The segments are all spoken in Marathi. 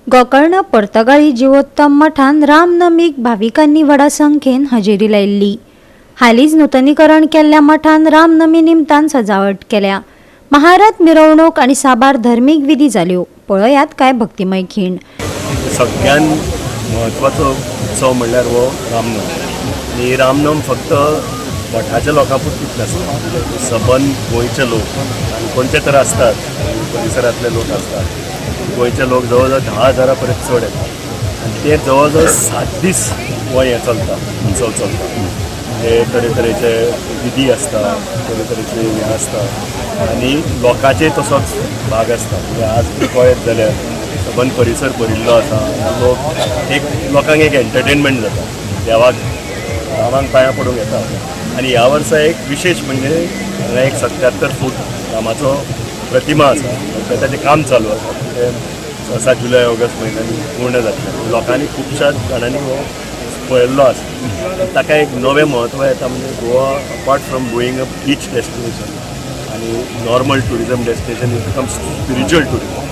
गोकर्ण पोर्तुगाळी जिवोत्तम मठान रामनमीक भाविकांनी व्हडा संख्येन हजेरी लायिल्ली। हालींच नूतनीकरण केल्ल्या मठान रामनमी निमतान सजावट केल्या। महारथ, मिरवणूक आणि साबार धर्मीक विधी जाल्यो। पळयात काय भक्तिमय खीण। सगळ्यान म्हत्वाचो उत्सव म्हणल्यार हो रामनम। ही रामनम फक्त मठाच्या लोकां पुरतीच नासता, सबंद गोंयचे लोक आनी कोणचे तर असतात, परिसरांतले लोक असतात। गोंयचे लोक जवळ जवळ 10,000 परत चड येतात आनी ते जवळ जवळ 7 दीस हो हें चलता, उत्सव चलता। हे तरेतरेचे विधी आसता, तरेतरेचे हें आसता आनी लोकांचेय तसोच भाग आसता। म्हणजे आज पळयत जाल्यार सबंद परिसर भरिल्लो आसा। लोक लोकांक एक एंटरटेनमेंट जाता, देवाक रामाक पांयां पडूंक येता। आनी ह्या वर्सा एक विशेष म्हणजे हांगा एक 77 फूट रामाचो प्रतिमा आसा, ताचें काम चालू आसा। ते 7 जुलय ऑगस्ट म्हयन्यांनी पूर्ण जातलें। लोकांनी खुबश्या जाणांनी हो पळयल्लो आसा। ताका एक नवें म्हत्व येता, म्हणजे Goa apart from going a beach destination आनी normal tourism destination it becomes spiritual tourism.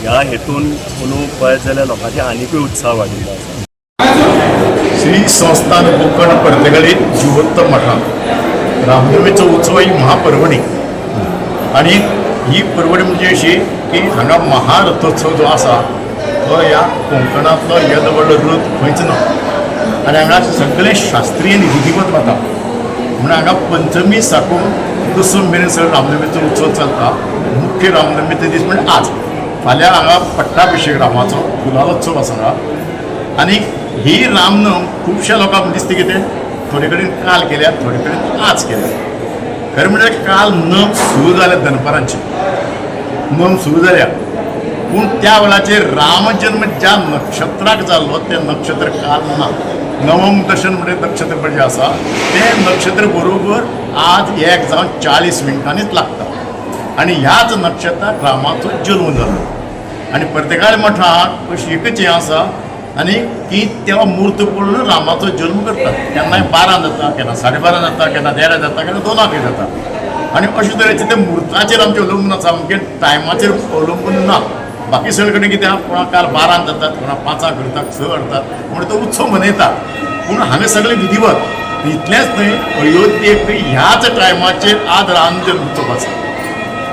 ह्या हेतून पुणू पळयत जाल्यार लोकांचे आनिकूय उत्साह वाडिल्लो आसा। श्री संस्थान गोकर्ण पोर्तुगाळी जिवोत्तम मठान रामनमीचो उत्सव ही महापर्वणी आणि ही पर्वणी म्हणजे अशी की हांगा महारथोत्सव जो आसा तो ह्या कोंकणांतलो येद व्हडलो रथ खंयच ना आनी हांगा सगळे शास्त्रीय विधिवत वता। म्हणून हांगा पंचमी साकून दसम मेरेन सगळो रामनमीचो उत्सव चलता। मुख्य रामनमीचो दीस म्हणजे आज, फाल्यां हांगा पट्टाभिषेक रामाचो गुलालोत्सव आसा हांगा। आनी ही रामनम खुबश्या लोकांक दिसता कितें, थोडे कडेन काल केल्या, थोडे कडेन आज केल्या। खरें म्हणजे काल नम सुरू जाल्या दनपारांची नम सुरू जाल्या, पूण त्या वेळाचेर रामजन्म ज्या नक्षत्राक जाल्लो तें नक्षत्र काल ना। नवम दशन म्हणजे नक्षत्र म्हणजे आसा तें नक्षत्र बरोबर आज 1 जावन 40 मिनटांनीच लागता आनी ह्याच नक्षत्राक रामाचो जल्म जालो। आनी पोर्तुगाळ मठाक अशी एकच हें आसा आनी की तेव्हा मुहूर्त पळोवन रामाचो जल्म करतात। केन्नाय 12 जाता, केन्ना 12:30 जाता, केन्ना 13 जाता, केन्ना 2 जाता। आनी अशे तरेचे ते मुहूर्ताचेर आमचें अवलंबून आसा, म्हणजे टायमाचेर अवलंबून ना। बाकी सगळे कडेन कितें आसा, कोणाक काल 12 जातात, कोणाक 5 करतात, 6 करतात, म्हणून तो उत्सव मनयतात। पूण हांगा सगळे विधिवत इतलेंच न्हय, अयोध्येक ह्याच टायमाचेर आज रामजल्म उत्सव आसा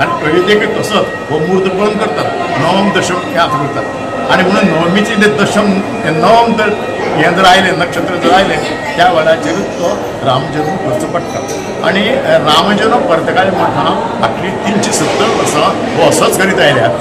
आनी अयोध्येक तसोच हो मुहूर्त पळोवन करतात। नवम दशम ह्याच करतात आनी म्हणून नवमीचे जे दशम नवम जर हें जर आयलें, नक्षत्र जर आयलें, त्या वेळाचेरूच तो रामजल्म करचो पडटा। आनी रामजल्म पोर्तुगाळी मठान फाटलीं 370 वर्सां हो असोच करीत आयल्या।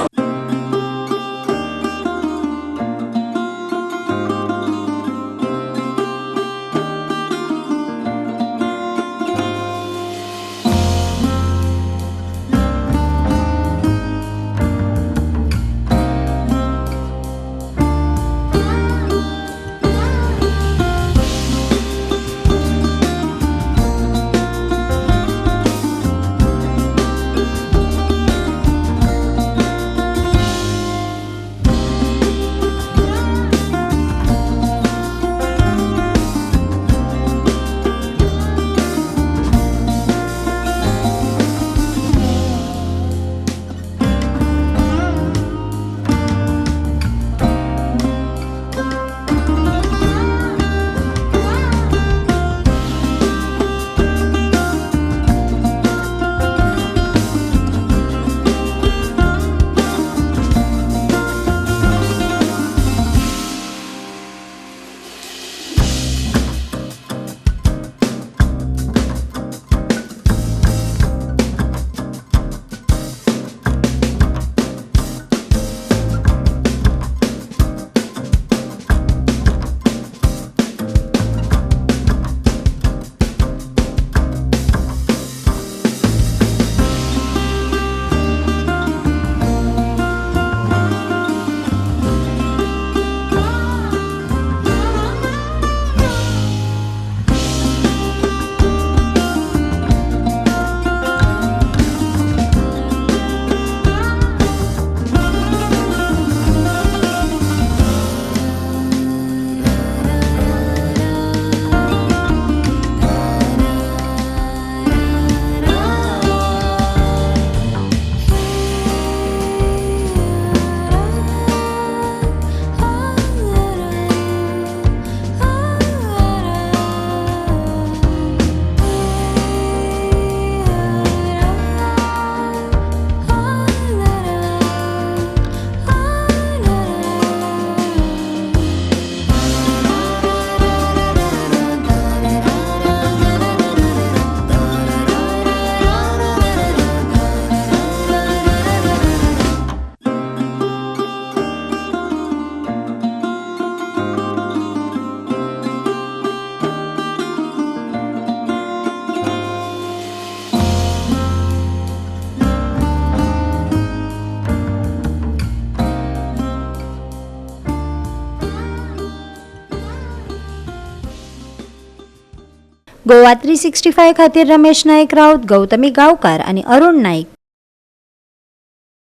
गोवा 365 खातीर रमेश नायक राऊत, गौतमी गांवकार आनी अरुण नाईक.